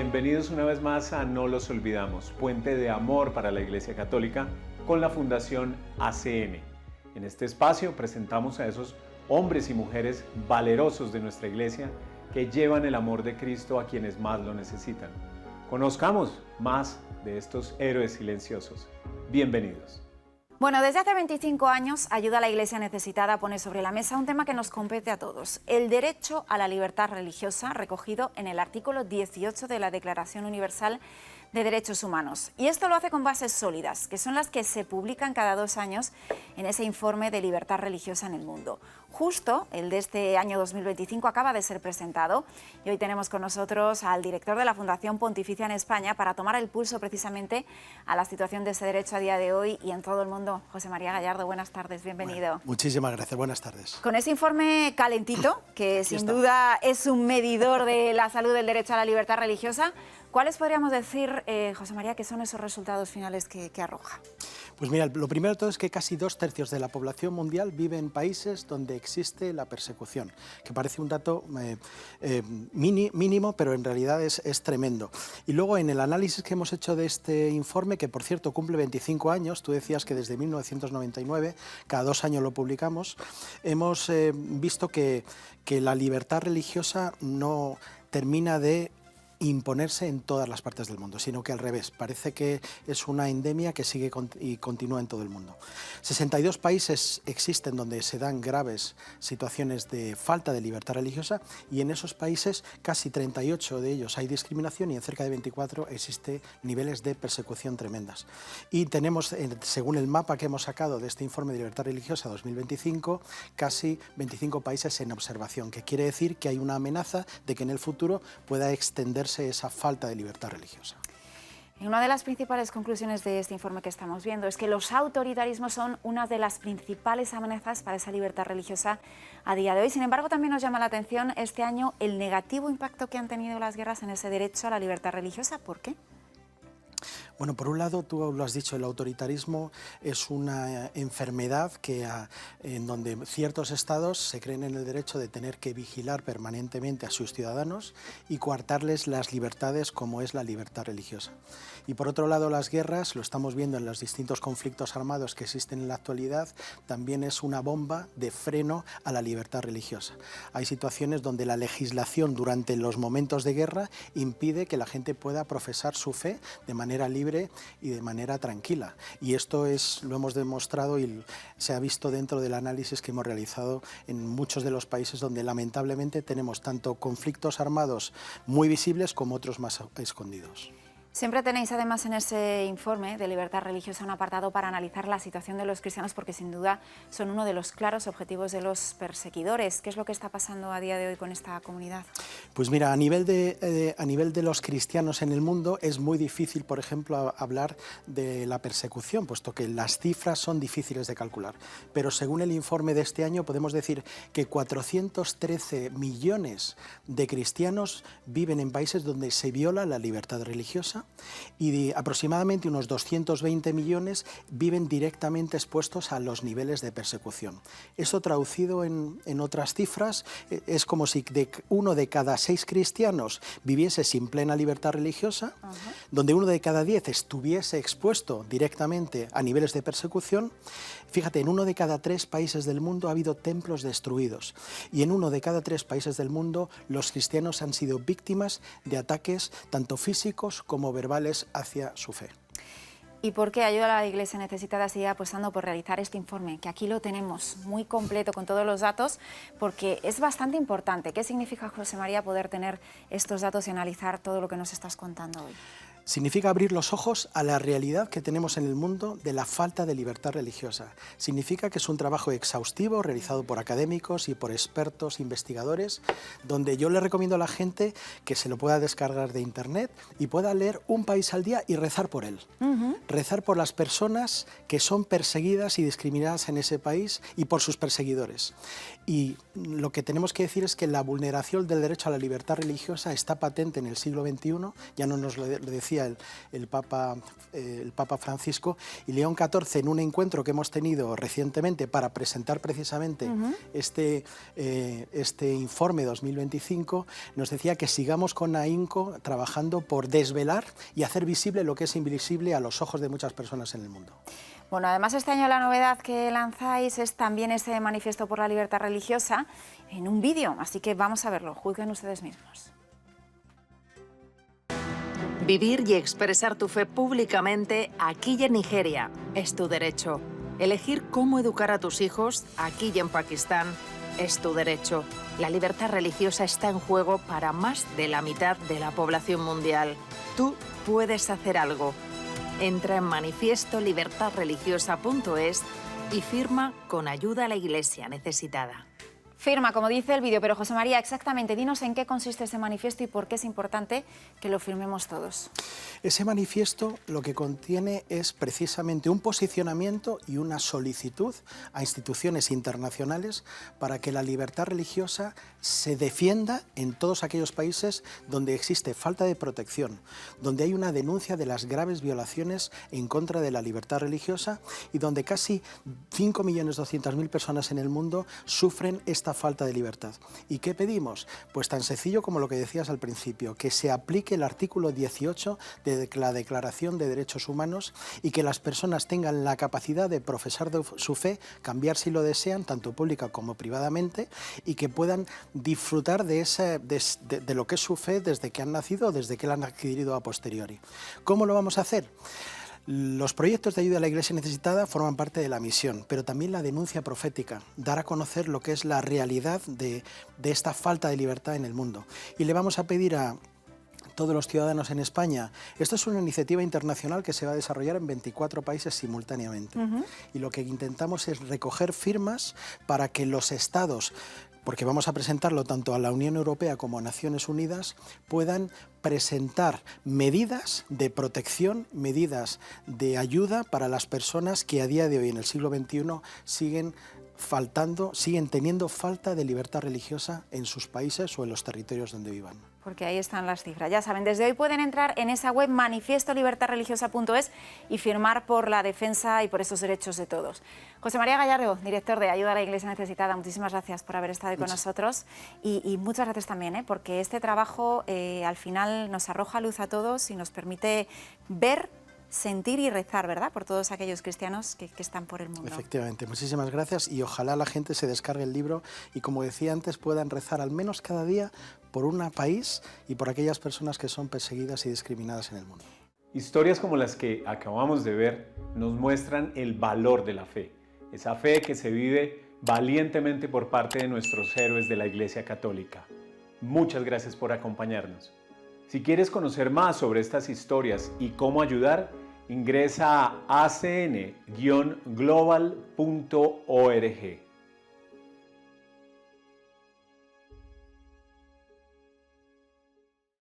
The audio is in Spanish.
Bienvenidos una vez más a No los olvidamos, puente de amor para la Iglesia Católica con la Fundación ACN. En este espacio presentamos a esos hombres y mujeres valerosos de nuestra Iglesia que llevan el amor de Cristo a quienes más lo necesitan. Conozcamos más de estos héroes silenciosos. Bienvenidos. Bueno, desde hace 25 años, Ayuda a la Iglesia Necesitada pone sobre la mesa un tema que nos compete a todos: el derecho a la libertad religiosa, recogido en el artículo 18 de la Declaración Universal de Derechos Humanos. Y esto lo hace con bases sólidas, que son las que se publican cada 2 años en ese informe de libertad religiosa en el mundo. Justo el de este año 2025 acaba de ser presentado y hoy tenemos con nosotros al director de la Fundación Pontificia en España para tomar el pulso precisamente a la situación de ese derecho a día de hoy y en todo el mundo. José María Gallardo, buenas tardes, bienvenido. Bueno, muchísimas gracias, buenas tardes. Con ese informe calentito, que sin duda es un medidor de la salud del derecho a la libertad religiosa, ¿cuáles podríamos decir, José María, que son esos resultados finales que arroja? Pues mira, lo primero de todo es que casi 2/3 de la población mundial vive en países donde existe la persecución, que parece un dato mínimo, pero en realidad es tremendo. Y luego en el análisis que hemos hecho de este informe, que por cierto cumple 25 años, tú decías que desde 1999, cada 2 años lo publicamos, hemos visto que la libertad religiosa no termina de imponerse en todas las partes del mundo, sino que al revés, parece que es una endemia que sigue y continúa en todo el mundo. 62 países existen donde se dan graves situaciones de falta de libertad religiosa y en esos países, casi 38 de ellos hay discriminación y en cerca de 24 existen niveles de persecución tremendas. Y tenemos, según el mapa que hemos sacado de este informe de libertad religiosa 2025, casi 25 países en observación, que quiere decir que hay una amenaza de que en el futuro pueda extenderse esa falta de libertad religiosa. Y una de las principales conclusiones de este informe que estamos viendo es que los autoritarismos son una de las principales amenazas para esa libertad religiosa a día de hoy. Sin embargo, también nos llama la atención este año el negativo impacto que han tenido las guerras en ese derecho a la libertad religiosa. ¿Por qué? Bueno, por un lado, tú lo has dicho, el autoritarismo es una enfermedad en donde ciertos estados se creen en el derecho de tener que vigilar permanentemente a sus ciudadanos y coartarles las libertades como es la libertad religiosa. Y por otro lado, las guerras, lo estamos viendo en los distintos conflictos armados que existen en la actualidad, también es una bomba de freno a la libertad religiosa. Hay situaciones donde la legislación durante los momentos de guerra impide que la gente pueda profesar su fe de manera libre y de manera tranquila. Y esto lo hemos demostrado y se ha visto dentro del análisis que hemos realizado en muchos de los países donde lamentablemente tenemos tanto conflictos armados muy visibles como otros más escondidos. Siempre tenéis además en ese informe de libertad religiosa un apartado para analizar la situación de los cristianos porque sin duda son uno de los claros objetivos de los perseguidores. ¿Qué es lo que está pasando a día de hoy con esta comunidad? Pues mira, a nivel de los cristianos en el mundo es muy difícil, por ejemplo, hablar de la persecución, puesto que las cifras son difíciles de calcular. Pero según el informe de este año podemos decir que 413 millones de cristianos viven en países donde se viola la libertad religiosa y aproximadamente unos 220 millones viven directamente expuestos a los niveles de persecución. Eso traducido en otras cifras es como si uno de cada 6 cristianos viviese sin plena libertad religiosa, donde 1 de cada 10 estuviese expuesto directamente a niveles de persecución. Fíjate, en 1 de cada 3 países del mundo ha habido templos destruidos y en 1 de cada 3 países del mundo los cristianos han sido víctimas de ataques tanto físicos como verbales hacia su fe. ¿Y por qué Ayuda a la Iglesia Necesitada sigue apostando por realizar este informe? Que aquí lo tenemos muy completo con todos los datos, porque es bastante importante. ¿Qué significa, José María, poder tener estos datos y analizar todo lo que nos estás contando hoy? Significa abrir los ojos a la realidad que tenemos en el mundo de la falta de libertad religiosa. Significa que es un trabajo exhaustivo realizado por académicos y por expertos, investigadores, donde yo le recomiendo a la gente que se lo pueda descargar de internet y pueda leer un país al día y rezar por él. Rezar por las personas que son perseguidas y discriminadas en ese país y por sus perseguidores. Y lo que tenemos que decir es que la vulneración del derecho a la libertad religiosa está patente en el siglo XXI, ya no nos lo decía decía el Papa Francisco, y León XIV, en un encuentro que hemos tenido recientemente para presentar precisamente este informe 2025, nos decía que sigamos con ahínco trabajando por desvelar y hacer visible lo que es invisible a los ojos de muchas personas en el mundo. Bueno, además este año la novedad que lanzáis es también ese manifiesto por la libertad religiosa en un vídeo, así que vamos a verlo, juzguen ustedes mismos. Vivir y expresar tu fe públicamente aquí y en Nigeria es tu derecho. Elegir cómo educar a tus hijos aquí y en Pakistán es tu derecho. La libertad religiosa está en juego para más de la mitad de la población mundial. Tú puedes hacer algo. Entra en manifiestolibertadreligiosa.es y firma con ayuda a la Iglesia necesitada. Firma, como dice el vídeo, pero José María, exactamente, dinos en qué consiste ese manifiesto y por qué es importante que lo firmemos todos. Ese manifiesto lo que contiene es precisamente un posicionamiento y una solicitud a instituciones internacionales para que la libertad religiosa se defienda en todos aquellos países donde existe falta de protección, donde hay una denuncia de las graves violaciones en contra de la libertad religiosa y donde casi 5.200.000 personas en el mundo sufren esta falta de libertad. ¿Y qué pedimos? Pues tan sencillo como lo que decías al principio, que se aplique el artículo 18 de la Declaración de Derechos Humanos y que las personas tengan la capacidad de profesar su fe, cambiar si lo desean, tanto pública como privadamente, y que puedan disfrutar de lo que es su fe desde que han nacido o desde que la han adquirido a posteriori. ¿Cómo lo vamos a hacer? Los proyectos de ayuda a la Iglesia necesitada forman parte de la misión, pero también la denuncia profética, dar a conocer lo que es la realidad de esta falta de libertad en el mundo. Y le vamos a pedir a todos los ciudadanos en España, esto es una iniciativa internacional que se va a desarrollar en 24 países simultáneamente. Y lo que intentamos es recoger firmas para que los estados, porque vamos a presentarlo tanto a la Unión Europea como a Naciones Unidas, puedan presentar medidas de protección, medidas de ayuda para las personas que a día de hoy, en el siglo XXI, siguen teniendo falta de libertad religiosa en sus países o en los territorios donde vivan. Porque ahí están las cifras. Ya saben, desde hoy pueden entrar en esa web manifiestolibertadreligiosa.es y firmar por la defensa y por esos derechos de todos. José María Gallardo, director de Ayuda a la Iglesia Necesitada, muchísimas gracias por haber estado con nosotros y muchas gracias también, porque este trabajo al final nos arroja luz a todos y nos permite ver, sentir y rezar, ¿verdad?, por todos aquellos cristianos que están por el mundo. Efectivamente, muchísimas gracias y ojalá la gente se descargue el libro y, como decía antes, puedan rezar al menos cada día por un país y por aquellas personas que son perseguidas y discriminadas en el mundo. Historias como las que acabamos de ver nos muestran el valor de la fe, esa fe que se vive valientemente por parte de nuestros héroes de la Iglesia Católica. Muchas gracias por acompañarnos. Si quieres conocer más sobre estas historias y cómo ayudar, ingresa a acn-global.org.